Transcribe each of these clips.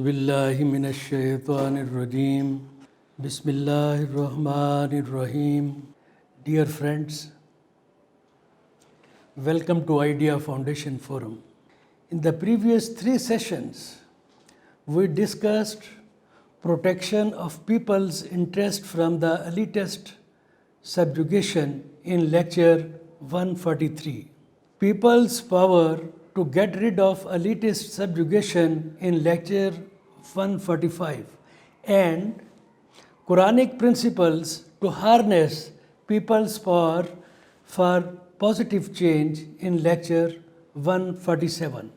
بالله من الشيطان الرجيم بسم الله الرحمن الرحيم. Dear friends, welcome to Idea Foundation Forum. In the previous 3 sessions, we discussed protection of people's interest from the elitist subjugation in lecture 143. People's power to get rid of elitist subjugation in lecture 145 and Qur'anic Principles to harness people's power for positive change in lecture 147.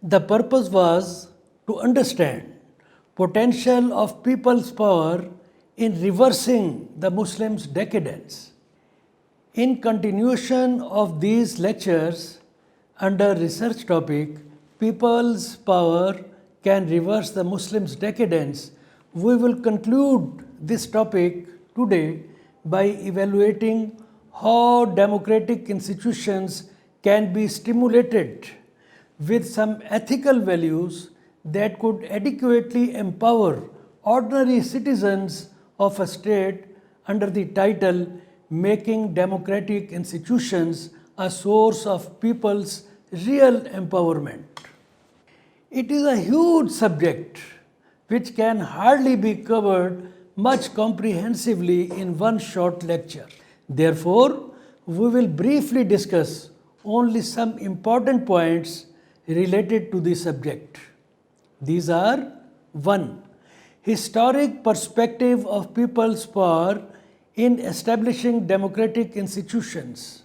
The purpose was to understand potential of people's power in reversing the Muslims' decadence. In continuation of these lectures, under research topic, People's Power Can Reverse the Muslims' Decadence, we will conclude this topic today by evaluating how democratic institutions can be stimulated with some ethical values that could adequately empower ordinary citizens of a state under the title Making Democratic Institutions a Source of People's Real Empowerment. It is a huge subject which can hardly be covered much comprehensively in one short lecture. Therefore, we will briefly discuss only some important points related to the subject. These are: 1. Historic perspective of people's power in establishing democratic institutions.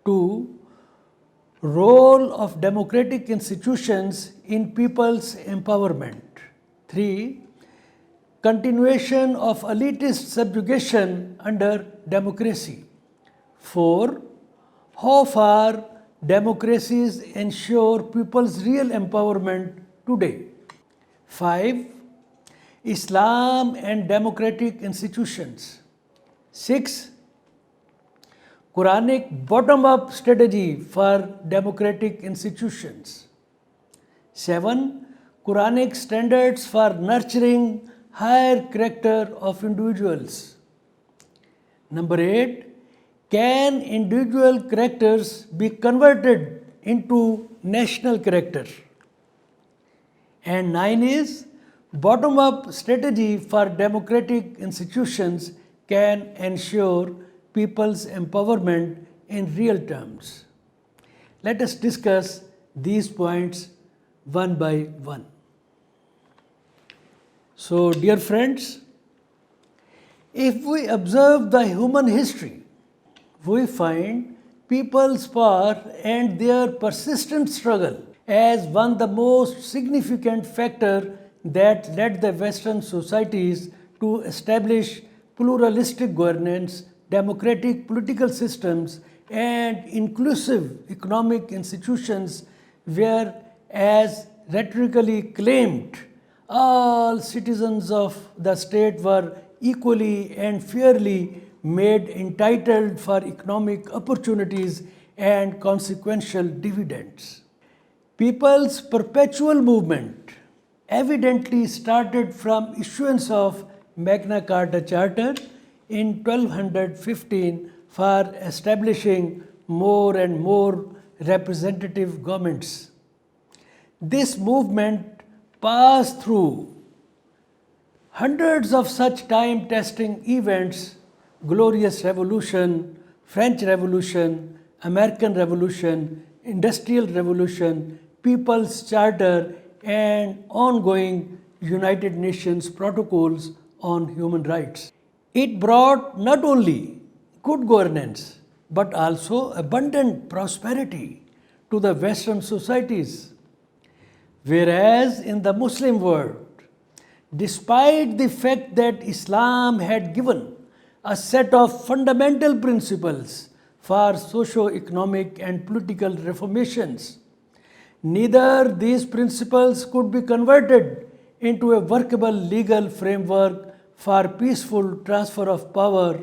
2. Role of democratic institutions in people's empowerment. 3. Continuation of elitist subjugation under democracy. 4. How far democracies ensure people's real empowerment today. 5. Islam and democratic institutions. 6. Qur'anic bottom-up strategy for democratic institutions. 7. Qur'anic standards for nurturing higher character of individuals. Number 8. Can individual characters be converted into national character? And 9 is bottom-up strategy for democratic institutions can ensure people's empowerment in real terms. Let us discuss these points one by one. So, dear friends, if we observe the human history, we find people's power and their persistent struggle as one of the most significant factors that led the Western societies to establish pluralistic governance, democratic political systems, and inclusive economic institutions where, as rhetorically claimed, all citizens of the state were equally and fairly made entitled for economic opportunities and consequential dividends. People's perpetual movement evidently started from issuance of Magna Carta Charter in 1215 for establishing more and more representative governments. This movement passed through hundreds of such time-testing events: Glorious Revolution, French Revolution, American Revolution, Industrial Revolution, People's Charter, and ongoing United Nations protocols on human rights. It brought not only good governance but also abundant prosperity to the Western societies. Whereas in the Muslim world, despite the fact that Islam had given a set of fundamental principles for socio-economic and political reformations, neither these principles could be converted into a workable legal framework for peaceful transfer of power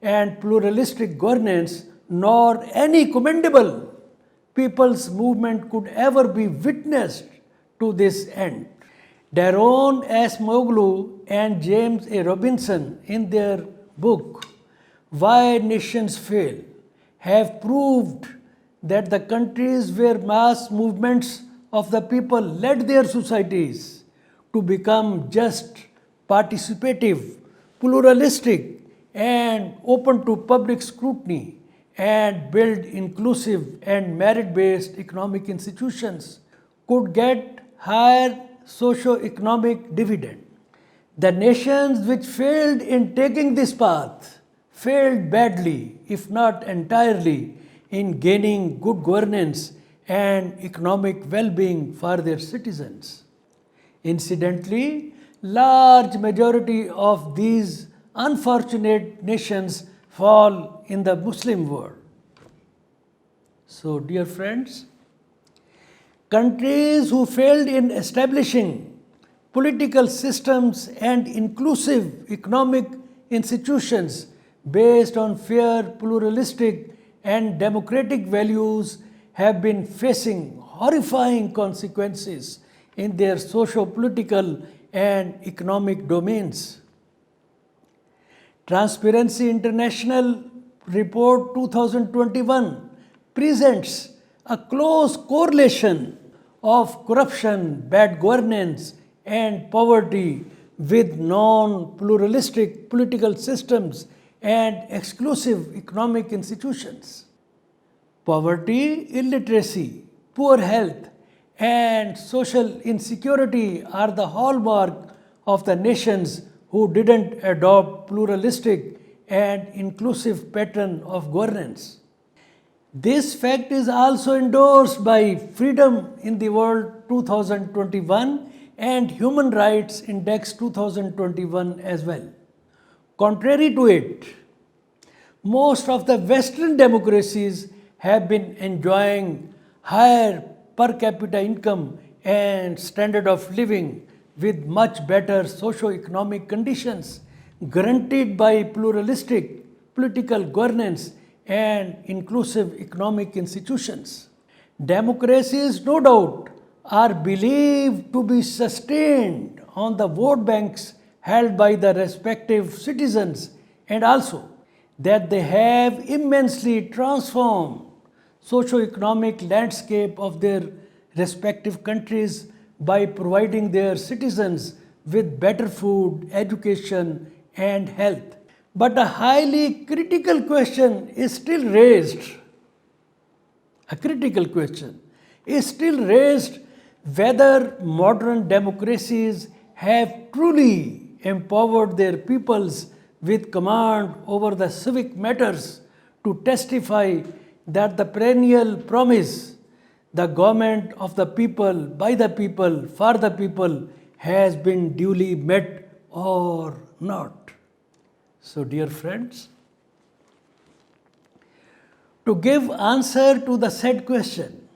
and pluralistic governance, nor any commendable people's movement could ever be witnessed to this end. Daron S. Moglu and James A. Robinson, in their book Why Nations Fail, have proved that the countries where mass movements of the people led their societies to become just, participative, pluralistic, and open to public scrutiny, and build inclusive and merit-based economic institutions could get higher socio-economic dividend. The nations which failed in taking this path failed badly, if not entirely, in gaining good governance and economic well-being for their citizens. Incidentally, large majority of these unfortunate nations fall in the Muslim world. So, dear friends, countries who failed in establishing political systems and inclusive economic institutions based on fair, pluralistic, and democratic values have been facing horrifying consequences in their socio-political and economic domains. Transparency International Report 2021 presents a close correlation of corruption, bad governance, and poverty with non-pluralistic political systems and exclusive economic institutions. Poverty, illiteracy, poor health, and social insecurity are the hallmark of the nations who didn't adopt pluralistic and inclusive pattern of governance. This fact is also endorsed by Freedom in the World 2021 and Human Rights Index 2021 as well. Contrary to it, most of the Western democracies have been enjoying higher per capita income and standard of living with much better socio-economic conditions guaranteed by pluralistic political governance and inclusive economic institutions. Democracies, no doubt, are believed to be sustained on the vote banks held by the respective citizens, and also that they have immensely transformed socio-economic landscape of their respective countries by providing their citizens with better food, education, and health. But a highly critical question is still raised. A critical question is still raised whether modern democracies have truly empowered their peoples with command over the civic matters to testify that the perennial promise, the government of the people, by the people, for the people, has been duly met or not. So, dear friends, to give answer to the said question,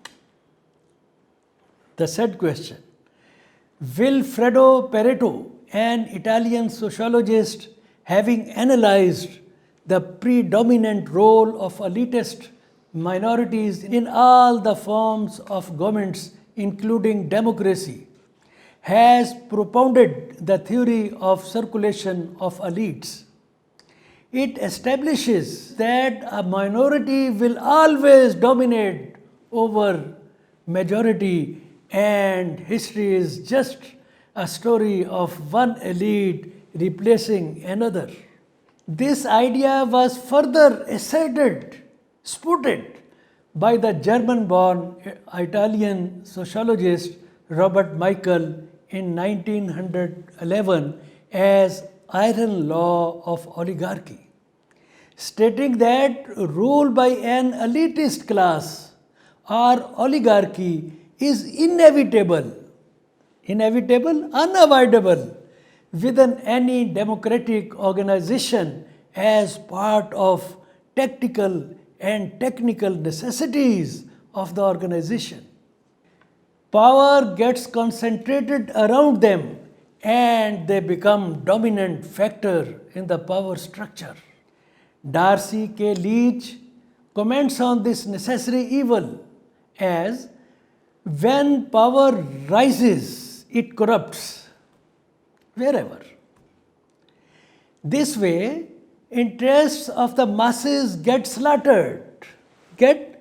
Vilfredo Pareto, an Italian sociologist, having analyzed the predominant role of elitist minorities in all the forms of governments, including democracy, has propounded the theory of circulation of elites. It establishes that a minority will always dominate over majority, and history is just a story of one elite replacing another. This idea was further spouted by the German-born Italian sociologist Robert Michael in 1911 as iron law of oligarchy, stating that rule by an elitist class or oligarchy is unavoidable within any democratic organization as part of tactical and technical necessities of the organization. Power gets concentrated around them and they become dominant factor in the power structure. Darcy K. Leach comments on this necessary evil as When power rises, it corrupts wherever. This way, interests of the masses get slaughtered, killed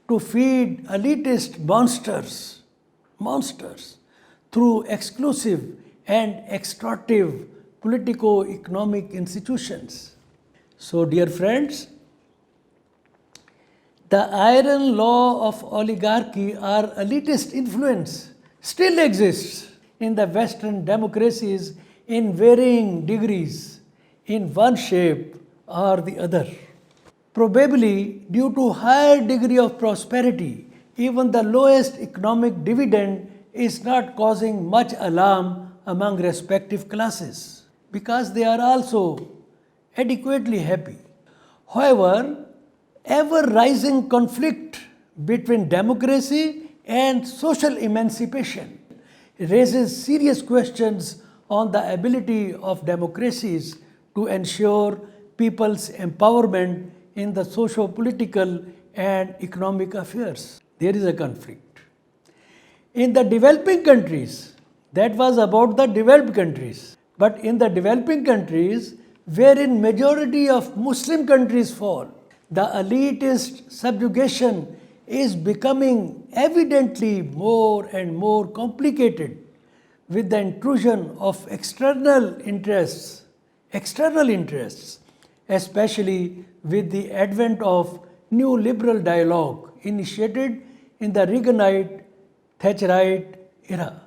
to feed elitist monsters through exclusive and extractive politico-economic institutions. So, dear friends, the iron law of oligarchy or elitist influence still exists in the Western democracies in varying degrees, in one shape or the other. Probably due to higher degree of prosperity, even the lowest economic dividend is not causing much alarm among respective classes because they are also adequately happy. However, ever-rising conflict between democracy and social emancipation raises serious questions on the ability of democracies to ensure people's empowerment in the socio-political and economic affairs. There is a conflict. In the developing countries, that was about the developed countries. But in the developing countries, wherein majority of Muslim countries fall, the elitist subjugation is becoming evidently more and more complicated with the intrusion of external interests, especially with the advent of new liberal dialogue initiated in the Reaganite-Thatcherite era.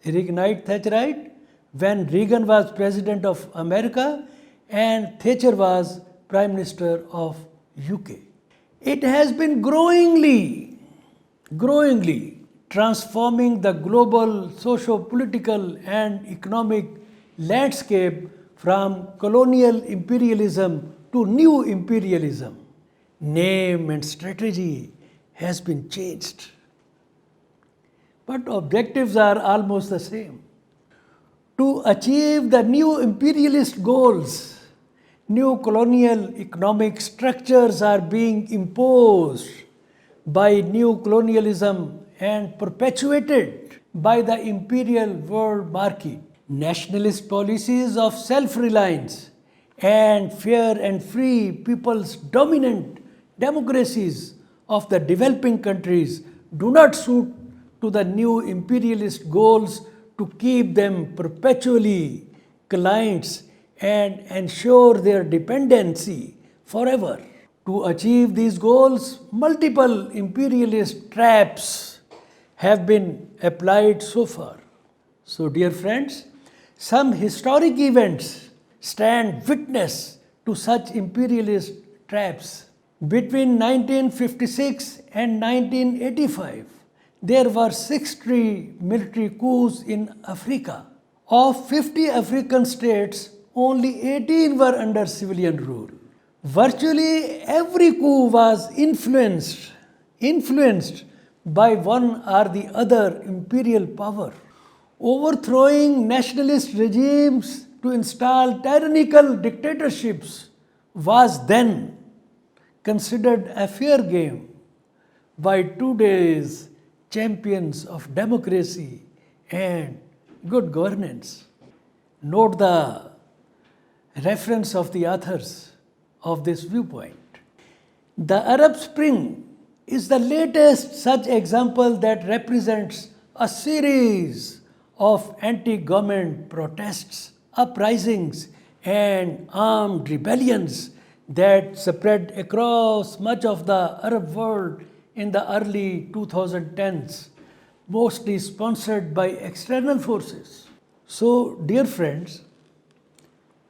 Reaganite-Thatcherite, when Reagan was President of America and Thatcher was Prime Minister of UK. It has been growingly transforming the global socio-political and economic landscape from colonial imperialism to new imperialism. Name and strategy has been changed, but objectives are almost the same. To achieve the new imperialist goals, new colonial economic structures are being imposed by new colonialism and perpetuated by the imperial world market. Nationalist policies of self-reliance and fair and free people's dominant democracies of the developing countries do not suit to the new imperialist goals to keep them perpetually clients and ensure their dependency forever. To achieve these goals, multiple imperialist traps have been applied so far. So, dear friends, some historic events stand witness to such imperialist traps. Between 1956 and 1985, there were 60 military coups in Africa. Of 50 African states, only 18 were under civilian rule. Virtually every coup was influenced by one or the other imperial power. Overthrowing nationalist regimes to install tyrannical dictatorships was then considered a fair game by today's champions of democracy and good governance. Note the reference of the authors of this viewpoint. The Arab Spring is the latest such example that represents a series of anti-government protests, uprisings, and armed rebellions that spread across much of the Arab world in the early 2010s, mostly sponsored by external forces. So, dear friends,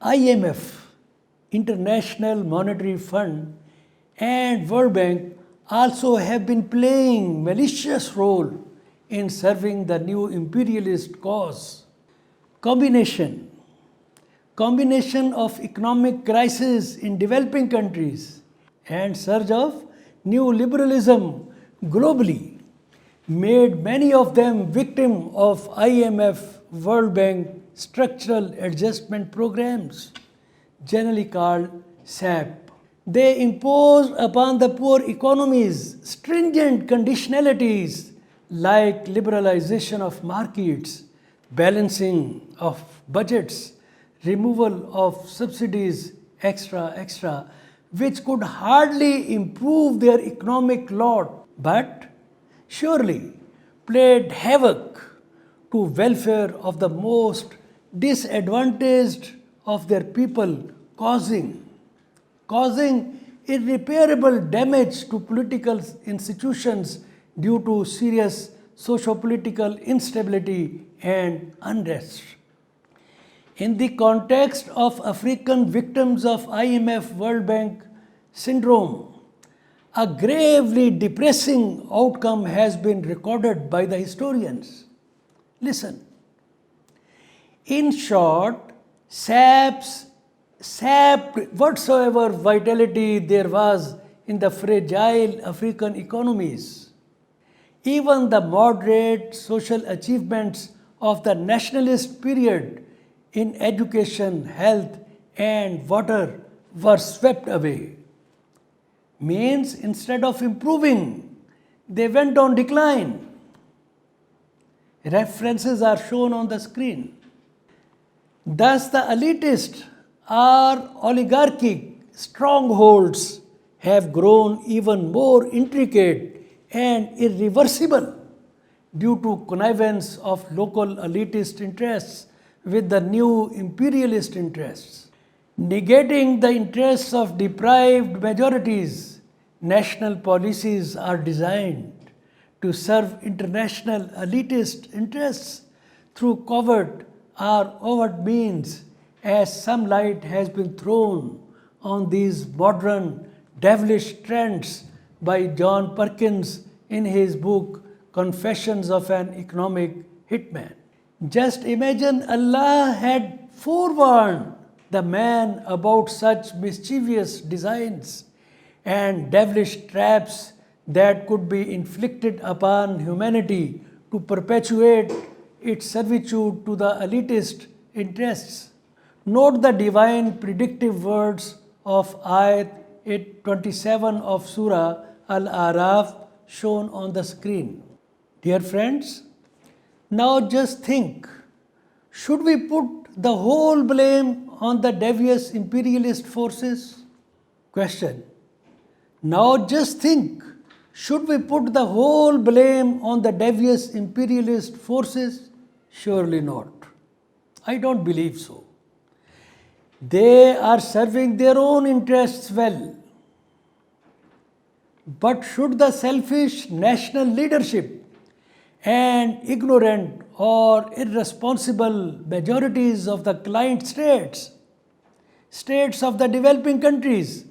IMF, International Monetary Fund, and World Bank also have been playing malicious role in serving the new imperialist cause. Combination of economic crisis in developing countries and surge of new liberalism globally made many of them victim of IMF, World Bank structural adjustment programs, generally called SAP. They imposed upon the poor economies stringent conditionalities like liberalization of markets, balancing of budgets, removal of subsidies, extra, which could hardly improve their economic lot, but surely played havoc to welfare of the most disadvantaged of their people, causing irreparable damage to political institutions due to serious socio-political instability and unrest. In the context of African victims of IMF World Bank syndrome, a gravely depressing outcome has been recorded by the historians. Listen. In short, sapped whatsoever vitality there was in the fragile African economies. Even the moderate social achievements of the nationalist period in education, health, and water were swept away. Means instead of improving, they went on decline. References are shown on the screen. Thus, the elitist or oligarchic strongholds have grown even more intricate and irreversible due to connivance of local elitist interests with the new imperialist interests. Negating the interests of deprived majorities, national policies are designed to serve international elitist interests through covert or overt means, as some light has been thrown on these modern devilish trends by John Perkins in his book Confessions of an Economic Hitman. Just imagine Allah had forewarned the man about such mischievous designs and devilish traps that could be inflicted upon humanity to perpetuate its servitude to the elitist interests. Note the divine predictive words of Ayat 27 of Surah Al-Araf shown on the screen. Dear friends, now just think, should we put the whole blame on the devious imperialist forces? Question. Now just think, should we put the whole blame on the devious imperialist forces? Surely not. I don't believe so. They are serving their own interests well. But should the selfish national leadership and ignorant or irresponsible majorities of the client states of the developing countries,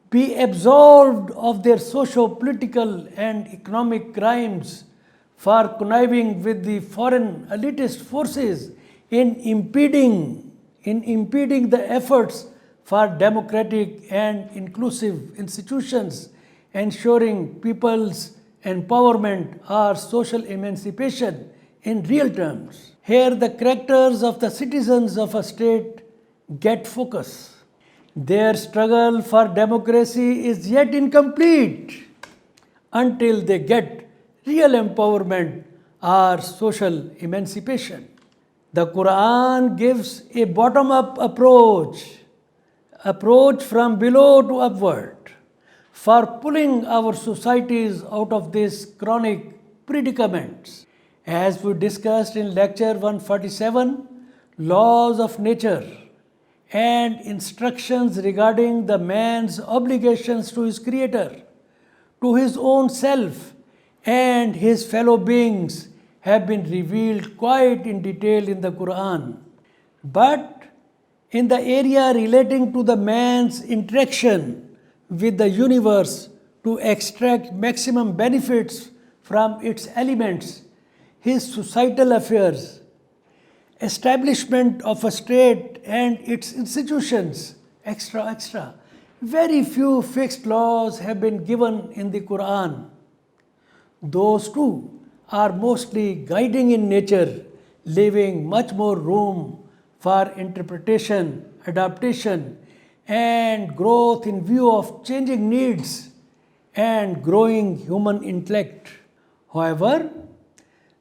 be absolved of their socio-political and economic crimes for conniving with the foreign elitist forces in impeding the efforts for democratic and inclusive institutions, ensuring people's empowerment or social emancipation in real terms. Here the characters of the citizens of a state get focus. Their struggle for democracy is yet incomplete until they get real empowerment or social emancipation. The Qur'an gives a bottom-up approach from below to upward, for pulling our societies out of these chronic predicaments. As we discussed in lecture 147, laws of nature and instructions regarding the man's obligations to his creator, to his own self and his fellow beings have been revealed quite in detail in the Quran. But in the area relating to the man's interaction with the universe to extract maximum benefits from its elements, his societal affairs, establishment of a state and its institutions, extra. Very few fixed laws have been given in the Quran. Those too are mostly guiding in nature, leaving much more room for interpretation, adaptation, and growth in view of changing needs and growing human intellect. However,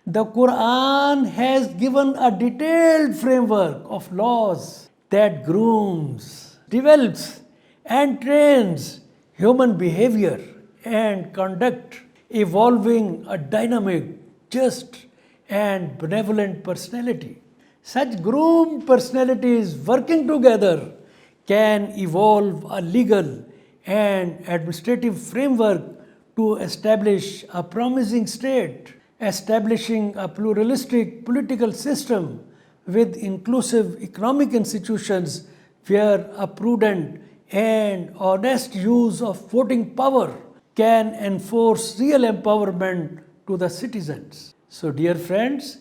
the Quran has given a detailed framework of laws that grooms, develops, and trains human behavior and conduct, evolving a dynamic, just, and benevolent personality. Such groomed personalities working together can evolve a legal and administrative framework to establish a promising state, establishing a pluralistic political system with inclusive economic institutions where a prudent and honest use of voting power can enforce real empowerment to the citizens. So, dear friends,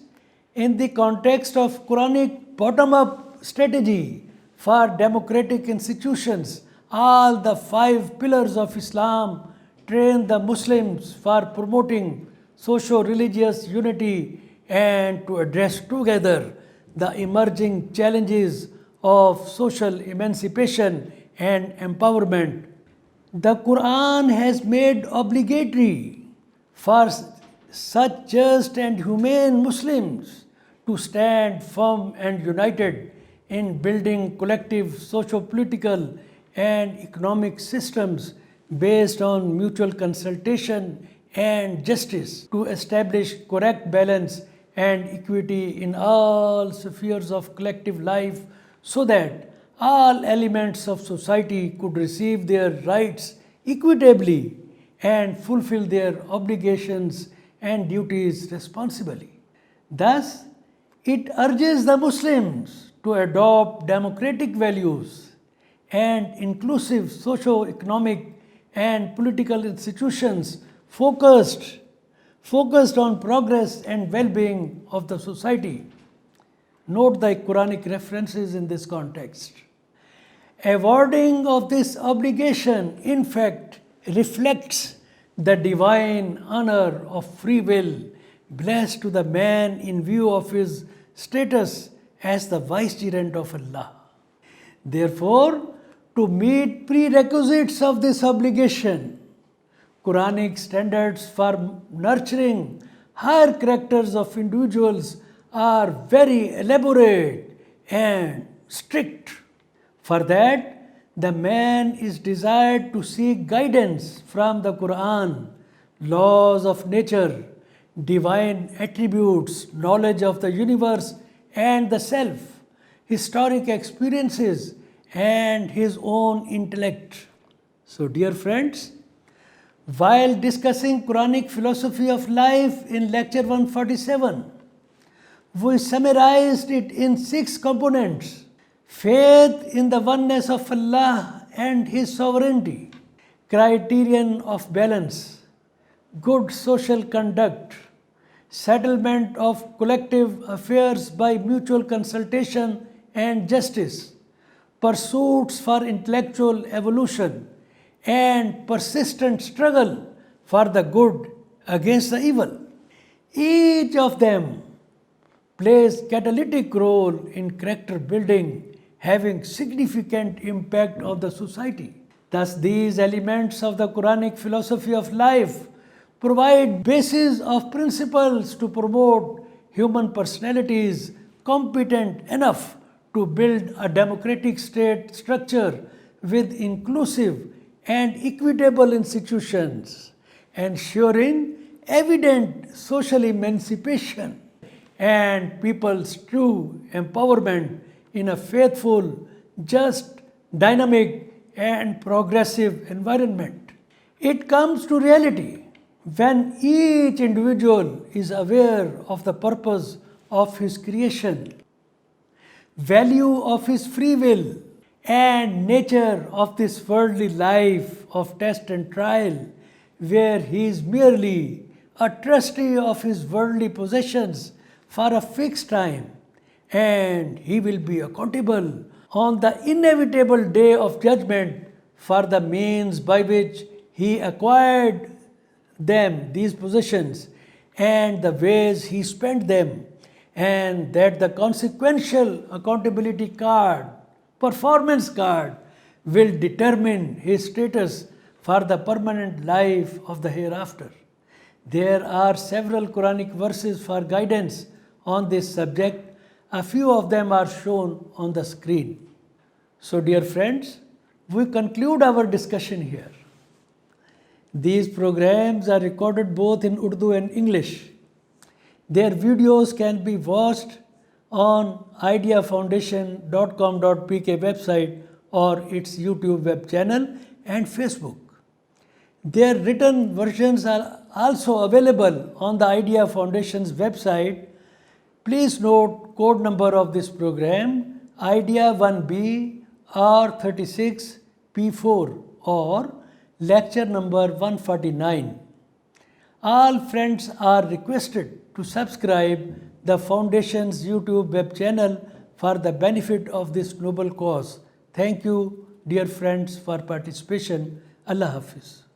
in the context of Quranic bottom-up strategy for democratic institutions, all the 5 pillars of Islam train the Muslims for promoting socio-religious unity and to address together the emerging challenges of social emancipation and empowerment. The Quran has made obligatory for such just and humane Muslims to stand firm and united in building collective socio-political and economic systems based on mutual consultation and justice to establish correct balance and equity in all spheres of collective life so that all elements of society could receive their rights equitably and fulfill their obligations and duties responsibly. Thus, it urges the Muslims to adopt democratic values and inclusive socio-economic and political institutions focused on progress and well-being of the society. Note the Quranic references in this context. Awarding of this obligation, in fact, reflects the divine honor of free will blessed to the man in view of his status as the vicegerent of Allah. Therefore, to meet prerequisites of this obligation, Quranic standards for nurturing higher characters of individuals are very elaborate and strict. For that, the man is desired to seek guidance from the Quran, laws of nature, divine attributes, knowledge of the universe and the self, historic experiences, and his own intellect. So, dear friends, while discussing Quranic philosophy of life in lecture 147, we summarized it in 6 components: faith in the oneness of Allah and His sovereignty, criterion of balance, good social conduct, settlement of collective affairs by mutual consultation and justice, pursuits for intellectual evolution, and persistent struggle for the good against the evil. Each of them plays catalytic role in character building, having significant impact on the society. Thus, these elements of the Quranic philosophy of life provide basis of principles to promote human personalities competent enough to build a democratic state structure with inclusive and equitable institutions, ensuring evident social emancipation and people's true empowerment in a faithful, just, dynamic, and progressive environment. It comes to reality when each individual is aware of the purpose of his creation, value of his free will, and nature of this worldly life of test and trial, where he is merely a trustee of his worldly possessions for a fixed time, and he will be accountable on the inevitable day of judgment for the means by which he acquired them, these possessions, and the ways he spent them, and that the consequential accountability card, performance card, will determine his status for the permanent life of the hereafter. There are several Quranic verses for guidance on this subject. A few of them are shown on the screen. So, dear friends, we conclude our discussion here. These programs are recorded both in Urdu and English. Their videos can be watched on ideafoundation.com.pk website or its YouTube web channel and Facebook. Their written versions are also available on the Idea Foundation's website. Please note code number of this program Idea 1B R36 P4 or lecture number 149. All friends are requested to subscribe the Foundation's YouTube web channel for the benefit of this noble cause. Thank you, dear friends, for participation. Allah Hafiz.